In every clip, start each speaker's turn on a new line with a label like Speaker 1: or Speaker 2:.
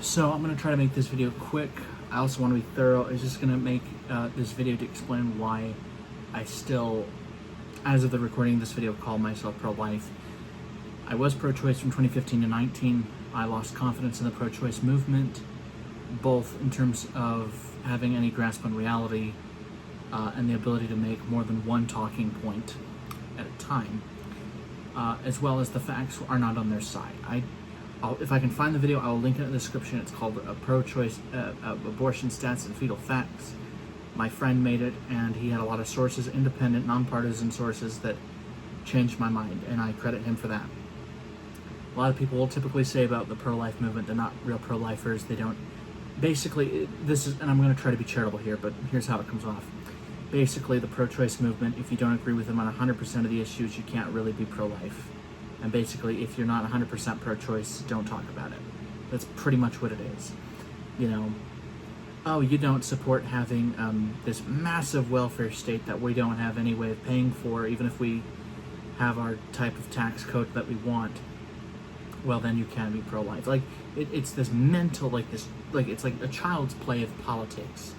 Speaker 1: So I'm going to try to make this video quick. I also want to be thorough. I'm just going to make this video to explain why I still, as of the recording of this video, call myself pro-life. I was pro-choice from 2015 to 19. I lost confidence in the pro-choice movement, both in terms of having any grasp on reality and the ability to make more than one talking point at a time, as well as the facts are not on their side. If I can find the video, I will link it in the description. It's called Pro-Choice Abortion Stats and Fetal Facts. My friend made it, and he had a lot of sources, independent, nonpartisan sources that changed my mind, and I credit him for that. A lot of people will typically say about the pro-life movement, they're not real pro-lifers. They don't. Basically, this is, and I'm going to try to be charitable here, but here's how it comes off. Basically, the pro-choice movement, if you don't agree with them on 100% of the issues, you can't really be pro-life. And basically, if you're not 100% pro-choice, don't talk about it. That's pretty much what it is. You know, oh, you don't support having this massive welfare state that we don't have any way of paying for, even if we have our type of tax code that we want. Well, then you can be pro-life. Like, it's this mental, it's like a child's play of politics.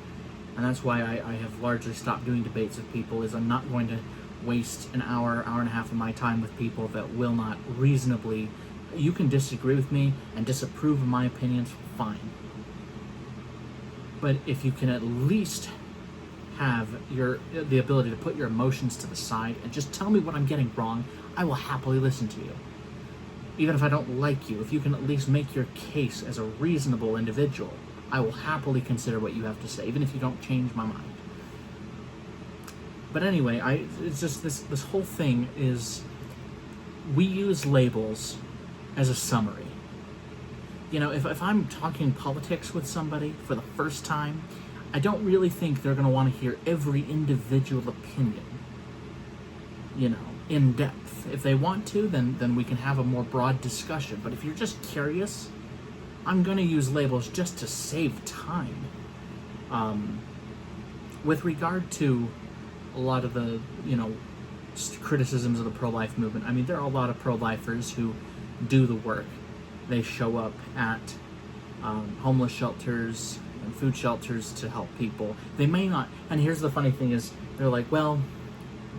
Speaker 1: And that's why I have largely stopped doing debates with people, is I'm not going to waste an hour and a half of my time with people that will not reasonably. You can disagree with me and disapprove of my opinions, fine. But if you can at least have the ability to put your emotions to the side and just tell me what I'm getting wrong, I will happily listen to you. Even if I don't like you, if you can at least make your case as a reasonable individual, I will happily consider what you have to say, even if you don't change my mind. But anyway, it's just this whole thing is, we use labels as a summary. You know, if I'm talking politics with somebody for the first time, I don't really think they're going to want to hear every individual opinion, you know, in depth. If they want to, then we can have a more broad discussion. But if you're just curious, I'm going to use labels just to save time. With regard to a lot of the, criticisms of the pro-life movement, I mean, there are a lot of pro-lifers who do the work. They show up at homeless shelters and food shelters to help people. They may not, and here's the funny thing is, they're like, well,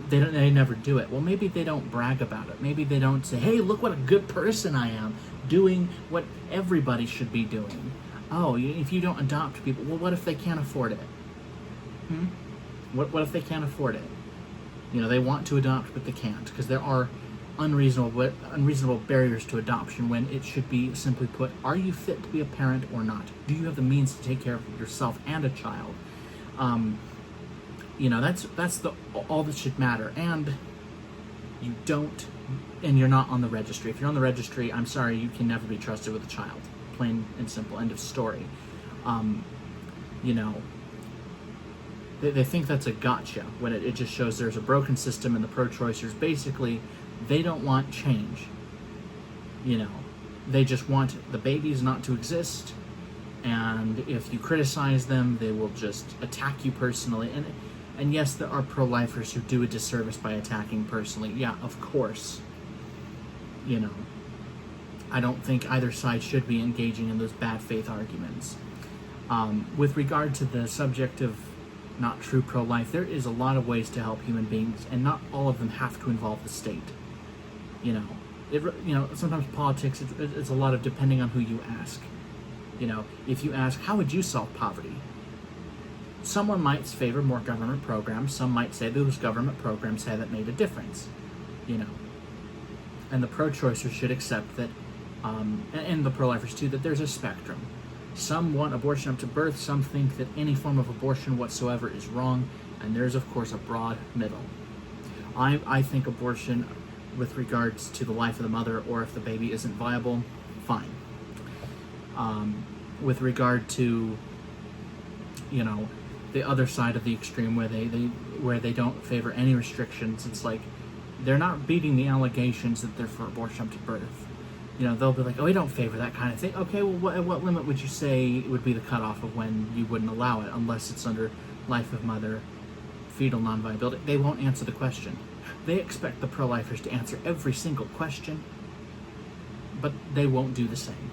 Speaker 1: they never do it. Well, maybe they don't brag about it. Maybe they don't say, hey, look what a good person I am, doing what everybody should be doing. Oh, if you don't adopt people, well, what if they can't afford it? What if they can't afford it? You know, they want to adopt, but they can't, because there are unreasonable barriers to adoption, when it should be simply put, are you fit to be a parent or not? Do you have the means to take care of yourself and a child? That's all that should matter. And you don't, and you're not on the registry. If you're on the registry, I'm sorry, you can never be trusted with a child. Plain and simple, end of story. They think that's a gotcha, when it just shows there's a broken system, and the pro-choicers, basically, they don't want change. They just want the babies not to exist, and if you criticize them, they will just attack you personally. And yes, there are pro-lifers who do a disservice by attacking personally. Yeah, of course. I don't think either side should be engaging in those bad faith arguments. With regard to the subject of not true pro-life, there is a lot of ways to help human beings, and not all of them have to involve the state. Sometimes politics, it's a lot of depending on who you ask. If you ask, how would you solve poverty? Someone might favor more government programs. Some might say those government programs that made a difference. And the pro-choicers should accept that, and the pro-lifers too, that there's a spectrum. Some want abortion up to birth, some think that any form of abortion whatsoever is wrong, and there's, of course, a broad middle. I think abortion, with regards to the life of the mother, or if the baby isn't viable, fine. With regard to, the other side of the extreme, where they don't favor any restrictions, it's like, they're not beating the allegations that they're for abortion up to birth. They'll be like, oh, we don't favor that kind of thing. Okay, well, what limit would you say would be the cutoff of when you wouldn't allow it, unless it's under life of mother, fetal non-viability? They won't answer the question. They expect the pro-lifers to answer every single question, but they won't do the same.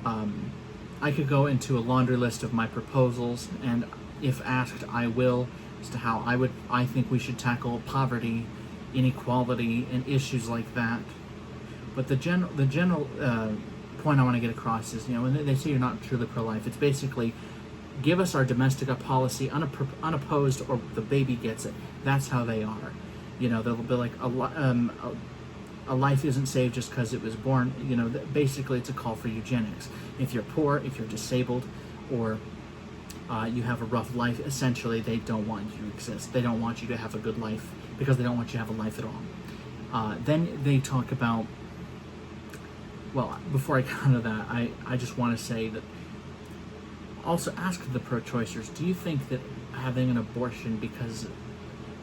Speaker 1: I could go into a laundry list of my proposals, and if asked, I will, as to how I think we should tackle poverty, inequality, and issues like that. But the general point I want to get across is, when they say you're not truly pro-life, it's basically give us our domestic policy unopposed, or the baby gets it. That's how they are. They'll be like a life isn't saved just because it was born. Basically it's a call for eugenics. If you're poor, if you're disabled, or you have a rough life, essentially they don't want you to exist. They don't want you to have a good life because they don't want you to have a life at all. Then they talk about, well, before I come to that, I just want to say that, also ask the pro-choicers, do you think that having an abortion because,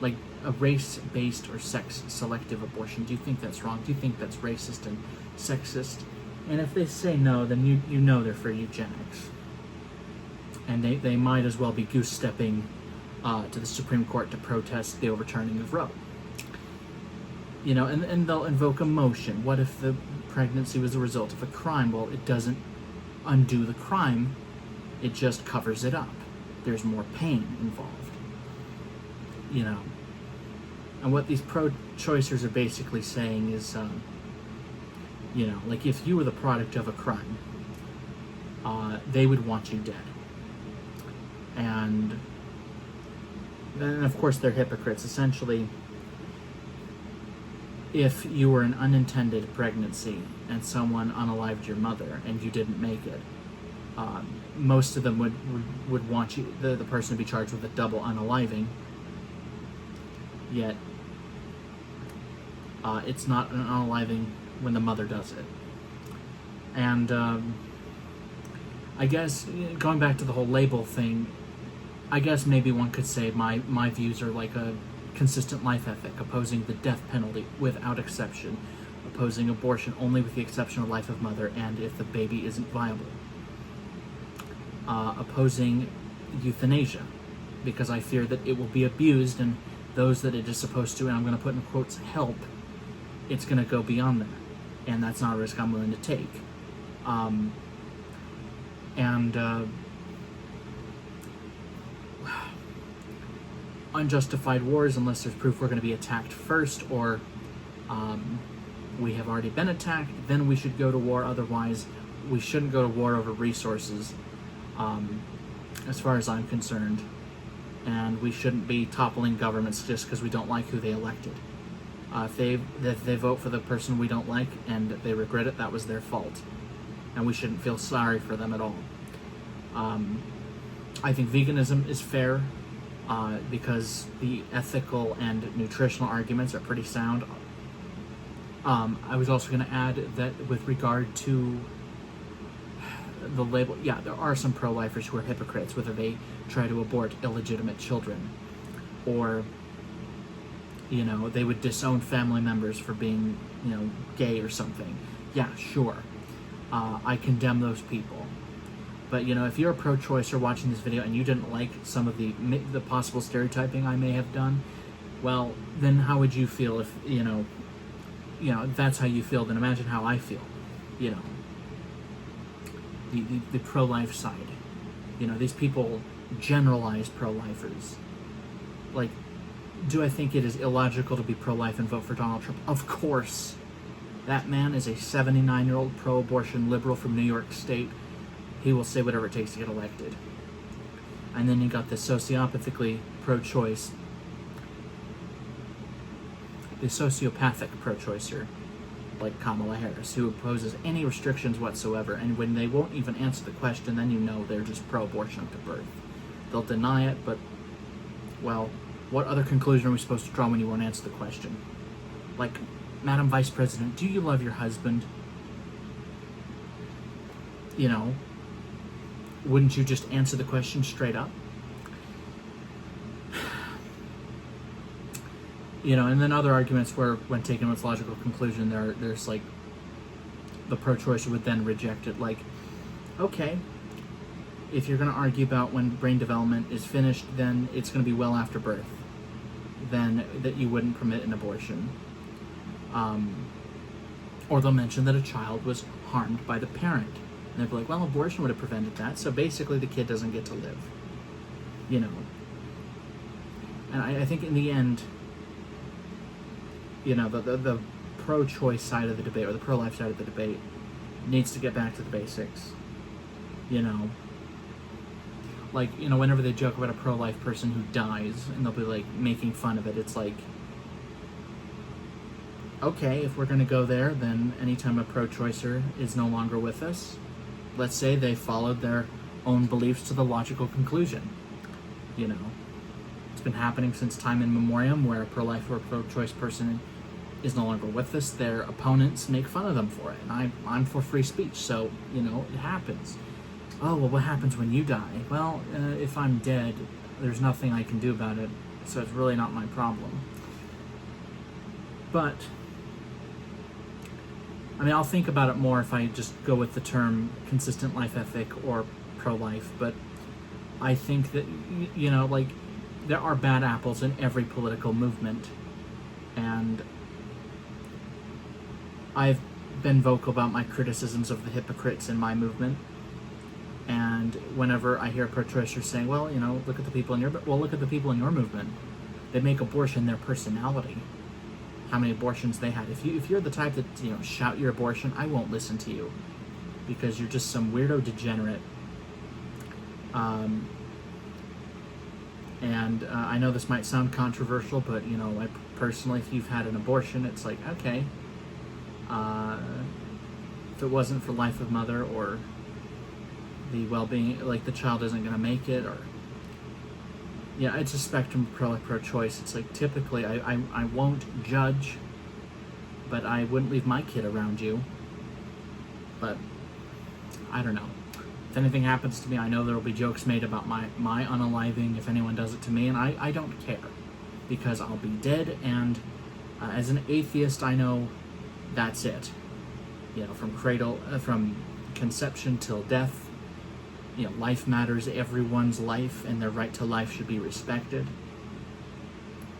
Speaker 1: like a race-based or sex-selective abortion, do you think that's wrong? Do you think that's racist and sexist? And if they say no, then you know they're for eugenics. And they might as well be goose-stepping to the Supreme Court to protest the overturning of Roe. And they'll invoke emotion. What if the pregnancy was the result of a crime? Well, it doesn't undo the crime. It just covers it up. There's more pain involved. And what these pro-choicers are basically saying is, like if you were the product of a crime, they would want you dead. And then, of course, they're hypocrites. Essentially, if you were an unintended pregnancy and someone unalived your mother and you didn't make it, most of them would want you, the person, to be charged with a double unaliving. Yet, it's not an unaliving when the mother does it. And I guess, going back to the whole label thing, I guess maybe one could say my views are like a consistent life ethic, opposing the death penalty without exception, opposing abortion only with the exception of life of mother and if the baby isn't viable, opposing euthanasia because I fear that it will be abused, and those that it is supposed to, and I'm going to put in quotes, help, it's going to go beyond that, and that's not a risk I'm willing to take. Unjustified wars, unless there's proof we're going to be attacked first, or we have already been attacked, then we should go to war. Otherwise, we shouldn't go to war over resources, as far as I'm concerned. And we shouldn't be toppling governments just because we don't like who they elected. If they vote for the person we don't like and they regret it, that was their fault. And we shouldn't feel sorry for them at all. I think veganism is fair because the ethical and nutritional arguments are pretty sound. I was also going to add that with regard to the label, yeah, there are some pro-lifers who are hypocrites, whether they try to abort illegitimate children or, they would disown family members for being, gay or something. Yeah, sure. I condemn those people. But, if you're a pro-choicer watching this video and you didn't like some of the possible stereotyping I may have done, well, then how would you feel if, if that's how you feel, then imagine how I feel, the pro-life side. These people generalize pro-lifers. Like, do I think it is illogical to be pro-life and vote for Donald Trump? Of course. That man is a 79-year-old pro-abortion liberal from New York State. He will say whatever it takes to get elected. And then you got the sociopathically pro-choice, the sociopathic pro-choicer, like Kamala Harris, who opposes any restrictions whatsoever, and when they won't even answer the question, then they're just pro-abortion up to birth. They'll deny it, but, well, what other conclusion are we supposed to draw when you won't answer the question? Like, Madam Vice President, do you love your husband? Wouldn't you just answer the question straight up? And then other arguments where, when taken to its logical conclusion, there's like, the pro-choicer would then reject it. Like, okay, if you're going to argue about when brain development is finished, then it's going to be well after birth, then that you wouldn't permit an abortion. Or they'll mention that a child was harmed by the parent. And they'd be like, well, abortion would have prevented that, so basically the kid doesn't get to live. You know. And I think in the end, you know, the pro-choice side of the debate, or the pro-life side of the debate, needs to get back to the basics. You know. Like, you know, whenever they joke about a pro-life person who dies, and they'll be, like, making fun of it, it's like, okay, if we're going to go there, then anytime a pro-choicer is no longer with us, let's say they followed their own beliefs to the logical conclusion. You know, it's been happening since time immemorial, where a pro-life or a pro-choice person is no longer with us. Their opponents make fun of them for it, and I'm for free speech, so, you know, it happens. Oh, well, what happens when you die? Well, if I'm dead, there's nothing I can do about it, so it's really not my problem. But, I mean, I'll think about it more if I just go with the term consistent life ethic or pro-life, but I think that, you know, like, there are bad apples in every political movement, and I've been vocal about my criticisms of the hypocrites in my movement. And whenever I hear pro-choicers saying, well, you know, look at the people in look at the people in your movement. They make abortion their personality. How many abortions they had. If you're the type that, you know, shout your abortion, I won't listen to you, because you're just some weirdo degenerate. I know this might sound controversial, but, you know, I personally, if you've had an abortion, it's like, okay, if it wasn't for life of mother or the well-being, like, the child isn't going to make it, or, yeah, it's a spectrum of pro-choice. It's like, typically, I won't judge, but I wouldn't leave my kid around you. But, I don't know. If anything happens to me, I know there will be jokes made about my unaliving if anyone does it to me, and I don't care, because I'll be dead, and as an atheist, I know that's it. You know, from conception till death, you know, life matters. Everyone's life and their right to life should be respected.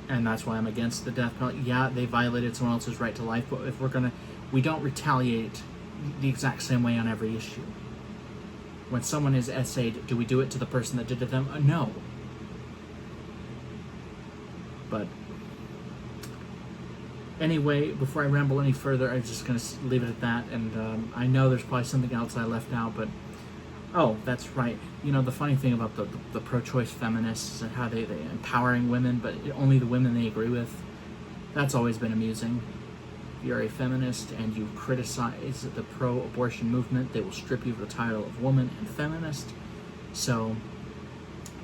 Speaker 1: And that's why I'm against the death penalty. Yeah, they violated someone else's right to life, but if we don't retaliate the exact same way on every issue. When someone is essayed, do we do it to the person that did it to them? No. But anyway, before I ramble any further, I'm just going to leave it at that. And I know there's probably something else I left out, but oh, that's right. You know, the funny thing about the pro-choice feminists and how they're empowering women, but only the women they agree with, that's always been amusing. If you're a feminist and you criticize the pro-abortion movement, they will strip you of the title of woman and feminist. So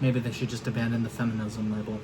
Speaker 1: maybe they should just abandon the feminism label.